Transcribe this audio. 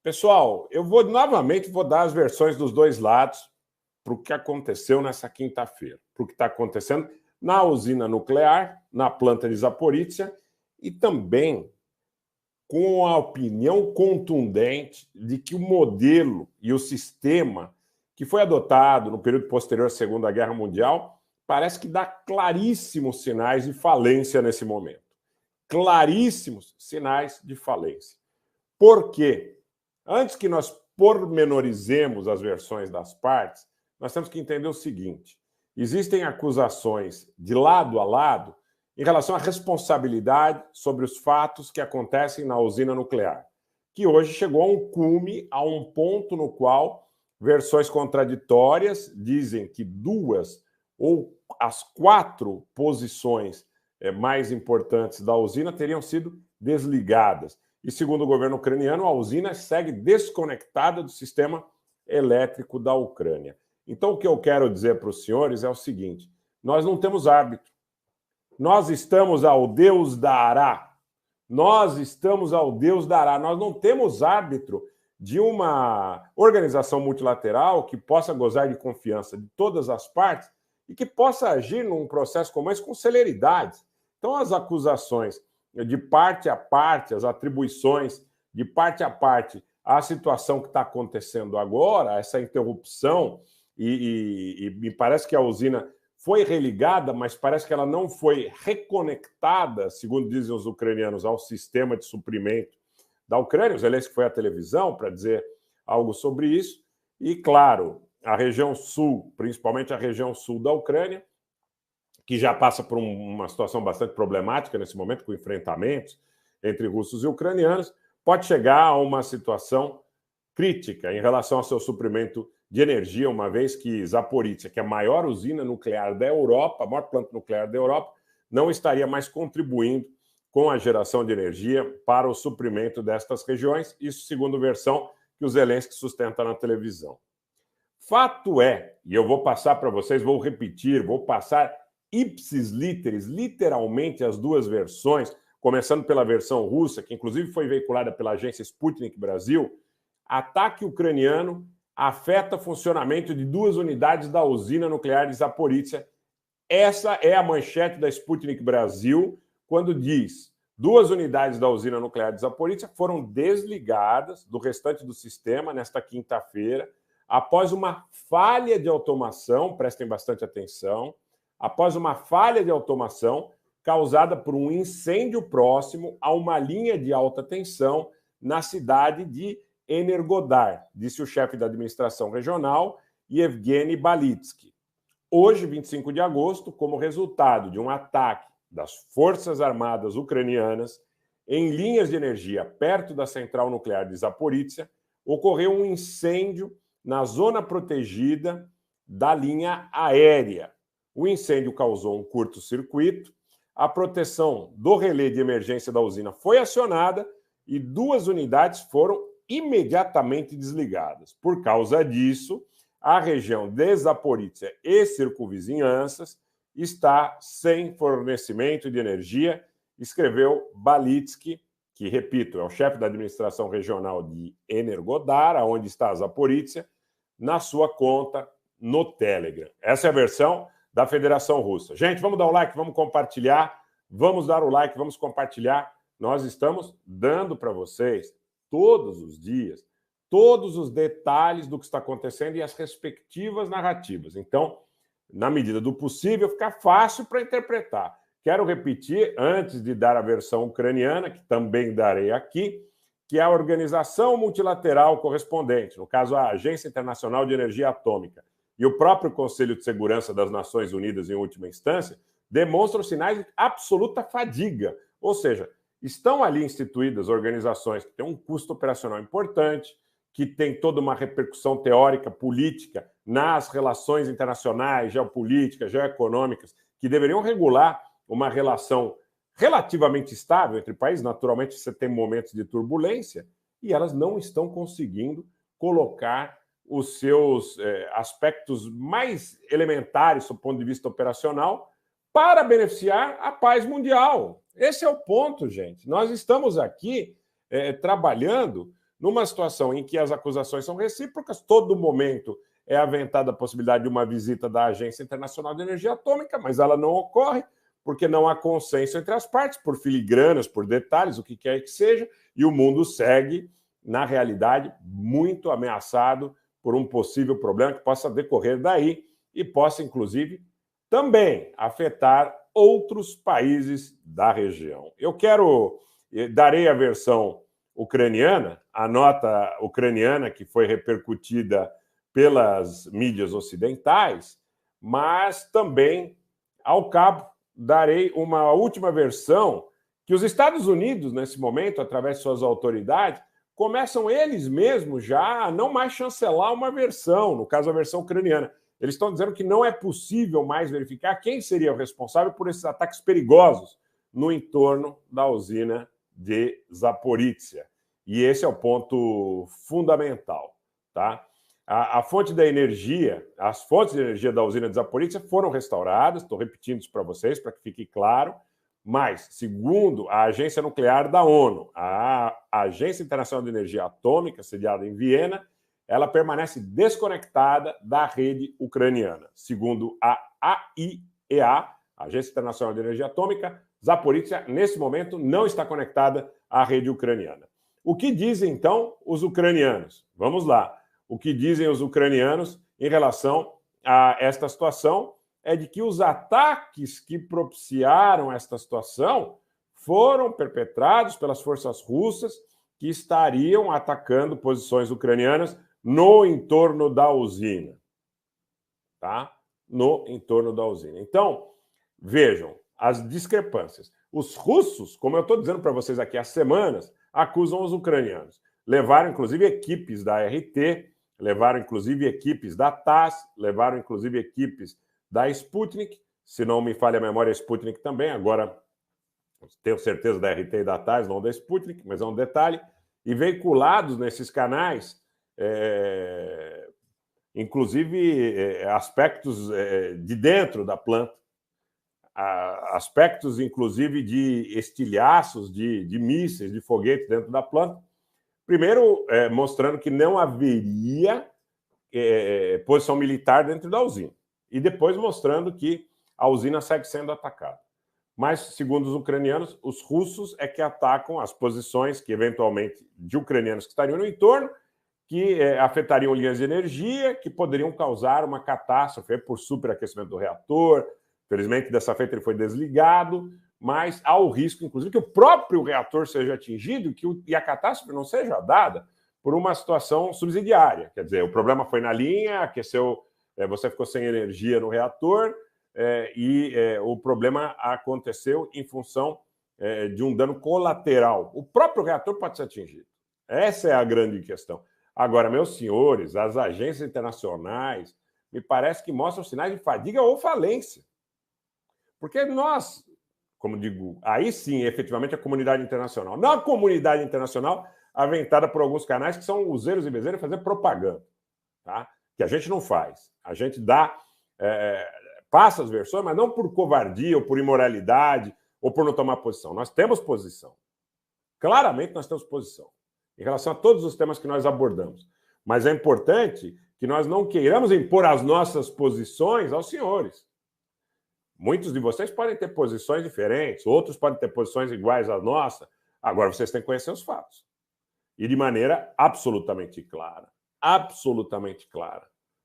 Pessoal, eu vou novamente dar as versões dos dois lados para o que aconteceu nessa quinta-feira, para o que está acontecendo na usina nuclear, na planta de Zaporizhzhia e também com a opinião contundente de que o modelo e o sistema que foi adotado no período posterior à Segunda Guerra Mundial parece que dá claríssimos sinais de falência nesse momento. Claríssimos sinais de falência. Por quê? Antes que nós pormenorizemos as versões das partes, nós temos que entender o seguinte: existem acusações de lado a lado em relação à responsabilidade sobre os fatos que acontecem na usina nuclear, que hoje chegou a um cume, a um ponto no qual versões contraditórias dizem que 2 ou as 4 posições mais importantes da usina teriam sido desligadas. E, segundo o governo ucraniano, a usina segue desconectada do sistema elétrico da Ucrânia. Então, o que eu quero dizer para os senhores é o seguinte: nós não temos árbitro. Nós estamos ao Deus dará. Nós estamos ao Deus dará. Nós não temos árbitro de uma organização multilateral que possa gozar de confiança de todas as partes e que possa agir num processo como esse com celeridade. Então, as acusações de parte a parte, as atribuições de parte a parte à situação que está acontecendo agora, essa interrupção, e me parece que a usina foi religada, mas parece que ela não foi reconectada, segundo dizem os ucranianos, ao sistema de suprimento da Ucrânia. O Zelensky foi à televisão para dizer algo sobre isso. E, claro, a região sul, principalmente a região sul da Ucrânia, que já passa por uma situação bastante problemática nesse momento, com enfrentamentos entre russos e ucranianos, pode chegar a uma situação crítica em relação ao seu suprimento de energia, uma vez que Zaporizhzhia, que é a maior usina nuclear da Europa, a maior planta nuclear da Europa, não estaria mais contribuindo com a geração de energia para o suprimento destas regiões, isso segundo a versão que o Zelensky sustenta na televisão. Fato é, e eu vou passar para vocês, vou repetir, vou passar ipsis literis, literalmente as duas versões, começando pela versão russa, que inclusive foi veiculada pela agência Sputnik Brasil. Ataque ucraniano afeta funcionamento de 2 unidades da usina nuclear de Zaporizhzhia. Essa é a manchete da Sputnik Brasil, quando diz: 2 unidades da usina nuclear de Zaporizhzhia foram desligadas do restante do sistema nesta quinta-feira, após uma falha de automação, prestem bastante atenção, após uma falha de automação causada por um incêndio próximo a uma linha de alta tensão na cidade de Energodar, disse o chefe da administração regional, Yevgeny Balitsky. Hoje, 25 de agosto, como resultado de um ataque das Forças Armadas ucranianas em linhas de energia perto da central nuclear de Zaporizhzhia, ocorreu um incêndio na zona protegida da linha aérea. O incêndio causou um curto-circuito, a proteção do relé de emergência da usina foi acionada e 2 unidades foram imediatamente desligadas. Por causa disso, a região de Zaporizhzhia e circunvizinhanças está sem fornecimento de energia, escreveu Balitsky, que, repito, é o chefe da administração regional de Energodar, onde está Zaporizhzhia, na sua conta no Telegram. Essa é a versão da Federação Russa. Gente, vamos dar o like, vamos compartilhar, vamos dar o like, vamos compartilhar. Nós estamos dando para vocês, todos os dias, todos os detalhes do que está acontecendo e as respectivas narrativas. Então, na medida do possível, fica fácil para interpretar. Quero repetir, antes de dar a versão ucraniana, que também darei aqui, que é a organização multilateral correspondente, no caso a Agência Internacional de Energia Atômica, e o próprio Conselho de Segurança das Nações Unidas, em última instância, demonstram sinais de absoluta fadiga. Ou seja, estão ali instituídas organizações que têm um custo operacional importante, que tem toda uma repercussão teórica, política, nas relações internacionais, geopolíticas, geoeconômicas, que deveriam regular uma relação relativamente estável entre países. Naturalmente, você tem momentos de turbulência, e elas não estão conseguindo colocar os seus aspectos mais elementares, do ponto de vista operacional, para beneficiar a paz mundial. Esse é o ponto, gente. Nós estamos aqui trabalhando numa situação em que as acusações são recíprocas, todo momento é aventada a possibilidade de uma visita da Agência Internacional de Energia Atômica, mas ela não ocorre, porque não há consenso entre as partes, por filigranas, por detalhes, o que quer que seja, e o mundo segue, na realidade, muito ameaçado por um possível problema que possa decorrer daí e possa, inclusive, também afetar outros países da região. Darei a versão ucraniana, a nota ucraniana que foi repercutida pelas mídias ocidentais, mas também, ao cabo, darei uma última versão que os Estados Unidos, nesse momento, através de suas autoridades, começam eles mesmos já a não mais chancelar uma versão, no caso a versão ucraniana. Eles estão dizendo que não é possível mais verificar quem seria o responsável por esses ataques perigosos no entorno da usina de Zaporizhzhia. E esse é o ponto fundamental, tá? A fonte da energia, as fontes de energia da usina de Zaporizhzhia foram restauradas, estou repetindo isso para vocês, para que fique claro, mas, segundo a Agência Nuclear da ONU, a Agência Internacional de Energia Atômica, sediada em Viena, ela permanece desconectada da rede ucraniana. Segundo a AIEA, Agência Internacional de Energia Atômica, Zaporizhzhia, nesse momento, não está conectada à rede ucraniana. O que dizem, então, os ucranianos? Vamos lá. O que dizem os ucranianos em relação a esta situação é de que os ataques que propiciaram esta situação foram perpetrados pelas forças russas que estariam atacando posições ucranianas no entorno da usina. Tá? No entorno da usina. Então, vejam as discrepâncias. Os russos, como eu estou dizendo para vocês aqui há semanas, acusam os ucranianos. Levaram, inclusive, equipes da RT, levaram, inclusive, equipes da TASS, levaram, inclusive, equipes da Sputnik, se não me falha a memória, a Sputnik também, agora tenho certeza da RT e da TASS, não da Sputnik, mas é um detalhe, e veiculados nesses canais, inclusive aspectos de dentro da planta, aspectos, inclusive, de estilhaços, de mísseis, de foguetes dentro da planta, primeiro mostrando que não haveria posição militar dentro da usina, e depois mostrando que a usina segue sendo atacada. Mas, segundo os ucranianos, os russos é que atacam as posições que, eventualmente, de ucranianos que estariam no entorno, que afetariam linhas de energia, que poderiam causar uma catástrofe por superaquecimento do reator. Felizmente, dessa feita, ele foi desligado, mas há o risco, inclusive, que o próprio reator seja atingido e a catástrofe não seja dada por uma situação subsidiária. Quer dizer, o problema foi na linha, aqueceu, você ficou sem energia no reator, o problema aconteceu em função de um dano colateral. O próprio reator pode ser atingido. Essa é a grande questão. Agora, meus senhores, as agências internacionais me parece que mostram sinais de fadiga ou falência. Porque nós, como digo, aí sim, efetivamente, a comunidade internacional. Não a comunidade internacional aventada por alguns canais que são useiros e bezerros fazer propaganda, tá? Que a gente não faz. A gente dá... passa as versões, mas não por covardia ou por imoralidade ou por não tomar posição. Nós temos posição. Claramente nós temos posição em relação a todos os temas que nós abordamos. Mas é importante que nós não queiramos impor as nossas posições aos senhores. Muitos de vocês podem ter posições diferentes, outros podem ter posições iguais à nossa. Agora vocês têm que conhecer os fatos. E de maneira absolutamente clara. Absolutamente clara.